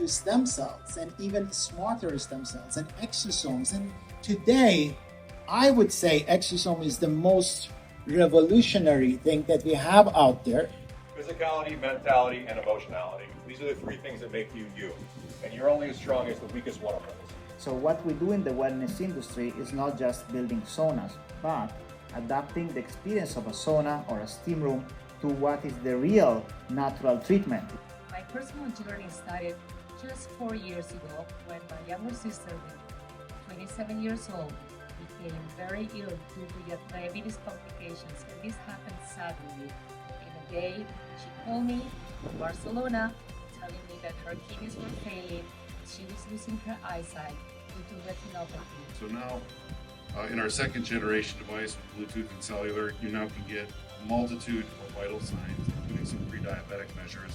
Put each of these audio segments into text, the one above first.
to stem cells and even smarter stem cells and exosomes. And today, I would say exosome is the most revolutionary thing that we have out there. Physicality, mentality, and emotionality. These are the three things that make you you. And you're only as strong as the weakest one of those. So what we do in the wellness industry is not just building saunas, but adapting the experience of a sauna or a steam room to what is the real natural treatment. My personal journey started just 4 years ago when my younger sister, 27 years old, became very ill due to diabetes complications, and this happened suddenly. In a day, she called me from Barcelona, telling me that her kidneys were failing, she was losing her eyesight due to retinopathy. So now, in our second generation device with Bluetooth and cellular, you now can get a multitude of vital signs, including some pre-diabetic measures.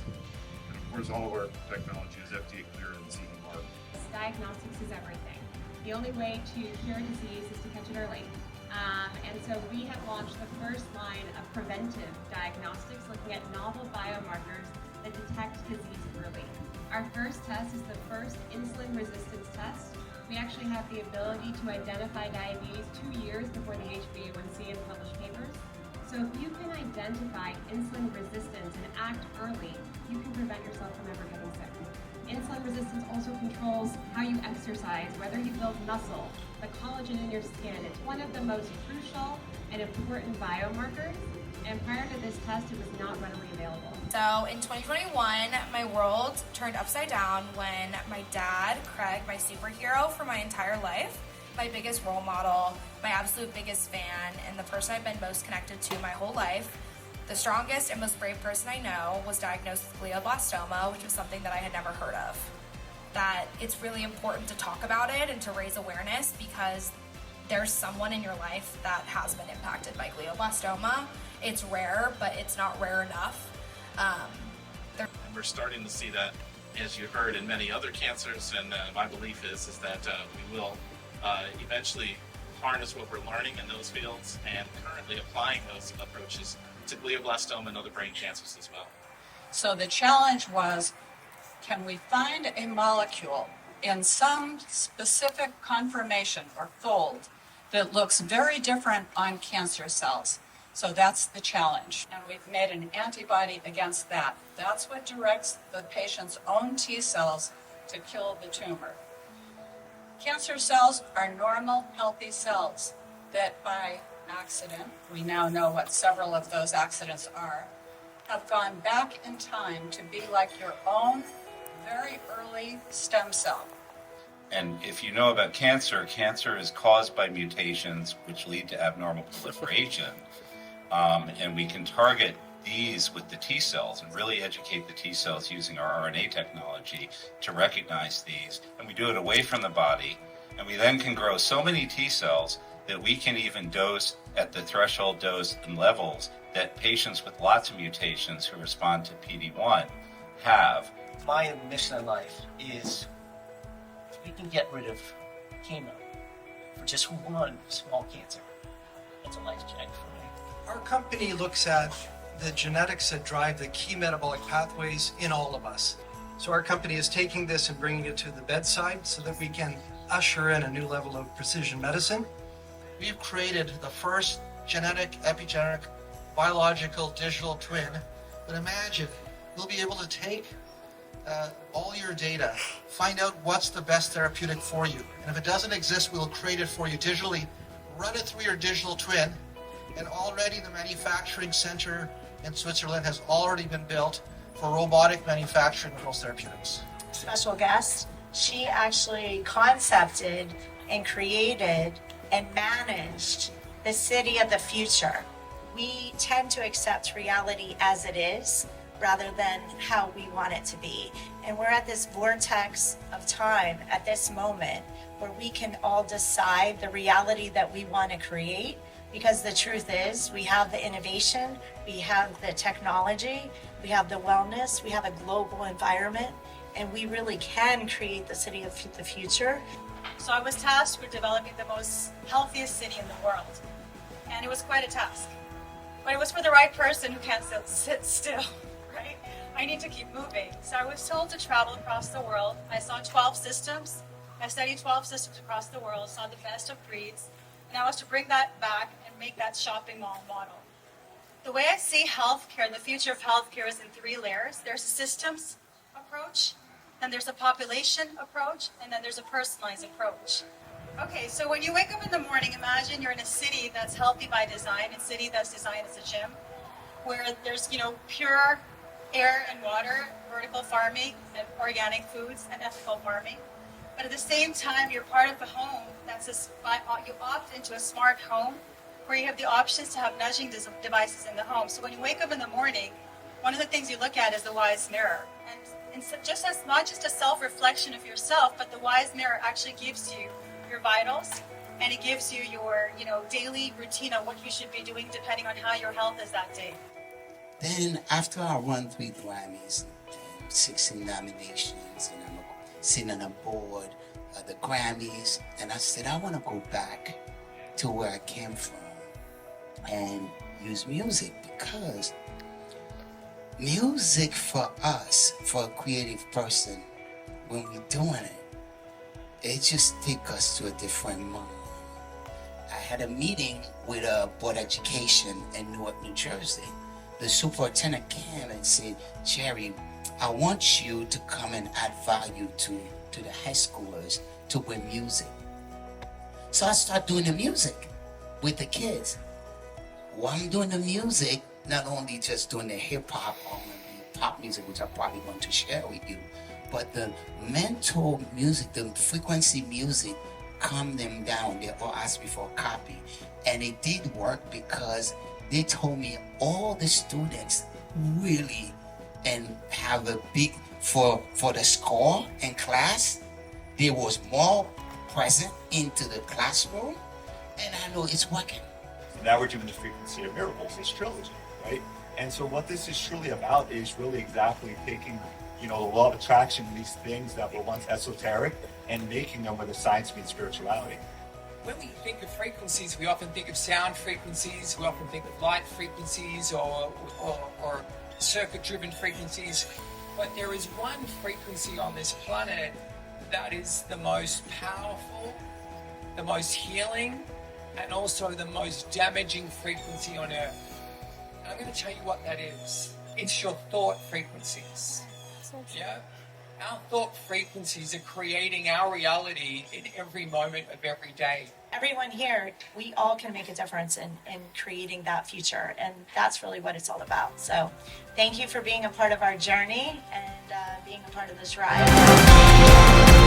And of course, all of our technology is FDA cleared and CE marked. Diagnostics is everything. The only way to cure a disease is to catch it early. And so we have launched the first line of preventive diagnostics, looking at novel biomarkers that detect disease early. Our first test is the first insulin resistance test. We actually have the ability to identify diabetes 2 years before the HbA1c in published papers. So if you can identify insulin resistance and act early, you can prevent yourself from ever getting sick. Insulin resistance also controls how you exercise, whether you build muscle, the collagen in your skin. It's one of the most crucial and important biomarkers. And prior to this test, it was not readily available. So in 2021, my world turned upside down when my dad, Craig, my superhero for my entire life, my biggest role model, my absolute biggest fan, and the person I've been most connected to my whole life, the strongest and most brave person I know, was diagnosed with glioblastoma, which was something that I had never heard of. That it's really important to talk about it and to raise awareness because there's someone in your life that has been impacted by glioblastoma. It's rare, but it's not rare enough. And we're starting to see that, as you heard, in many other cancers, and my belief is that we will eventually harness what we're learning in those fields and currently applying those approaches to glioblastoma and other brain cancers as well. So the challenge was, can we find a molecule in some specific conformation or fold that looks very different on cancer cells? So that's the challenge. And we've made an antibody against that. That's what directs the patient's own T cells to kill the tumor. Cancer cells are normal, healthy cells that by accident, we now know what several of those accidents are, have gone back in time to be like your own very early stem cell. And if you know about cancer, cancer is caused by mutations which lead to abnormal proliferation. And we can target these with the T cells and really educate the T cells using our RNA technology to recognize these. And we do it away from the body. And we then can grow so many T cells that we can even dose at the threshold dose and levels that patients with lots of mutations who respond to PD-1 have. My mission in life is if we can get rid of chemo for just one small cancer, that's a life check for me. Our company looks at the genetics that drive the key metabolic pathways in all of us. So our company is taking this and bringing it to the bedside so that we can usher in a new level of precision medicine. We've created the first genetic, epigenetic, biological digital twin. But imagine, we'll be able to take all your data, find out what's the best therapeutic for you. And if it doesn't exist, we'll create it for you digitally, run it through your digital twin, and already the manufacturing center in Switzerland has already been built for robotic manufacturing of those therapeutics. Special guest, she actually concepted and created and managed the city of the future. We tend to accept reality as it is rather than how we want it to be. And we're at this vortex of time at this moment where we can all decide the reality that we want to create, because the truth is we have the innovation, we have the technology, we have the wellness, we have a global environment, and we really can create the city of the future. So I was tasked with developing the most healthiest city in the world. And it was quite a task. But it was for the right person who can't sit still, right? I need to keep moving. So I was told to travel across the world. I saw 12 systems. I studied 12 systems across the world, saw the best of breeds, and I was to bring that back and make that shopping mall model. The way I see healthcare, the future of healthcare is in 3 layers. There's a systems approach, then there's a population approach, and then there's a personalized approach. Okay, so when you wake up in the morning, imagine you're in a city that's healthy by design, a city that's designed as a gym, where there's, pure air and water, vertical farming, and organic foods, and ethical farming. But at the same time, you're part of a home you opt into a smart home where you have the options to have nudging devices in the home. So when you wake up in the morning, one of the things you look at is the wise mirror. And just as not just a self-reflection of yourself, but the wise mirror actually gives you your vitals, and it gives you your, daily routine on what you should be doing depending on how your health is that day. Then after I won 3 Grammys and 16 nominations, and I'm sitting on a board of the Grammys, and I said, I want to go back to where I came from and use music, because music for us, for a creative person, when we're doing it, it just takes us to a different mode. I had a meeting with a board of education in Newark, New Jersey. The superintendent came and said, Jerry, I want you to come and add value to the high schoolers to win music. So I started doing the music with the kids. While I'm doing the music, not only just doing the hip hop or the pop music, which I probably want to share with you, but the mental music, the frequency music, calm them down. They all asked me for a copy. And it did work, because they told me all the students really and have a big, for the score in class, there was more present into the classroom, and I know it's working. So now we're doing the frequency of miracles, this trilogy, right? And so what this is truly about is really exactly taking, the law of attraction, these things that were once esoteric, and making them with a science meets spirituality. When we think of frequencies, we often think of sound frequencies, we often think of light frequencies or circuit-driven frequencies, but there is one frequency on this planet that is the most powerful, the most healing, and also the most damaging frequency on Earth. And I'm going to tell you what that is. It's your thought frequencies. Yeah? Our thought frequencies are creating our reality in every moment of every day. Everyone here, we all can make a difference in creating that future, and that's really what it's all about. So thank you for being a part of our journey and being a part of this ride.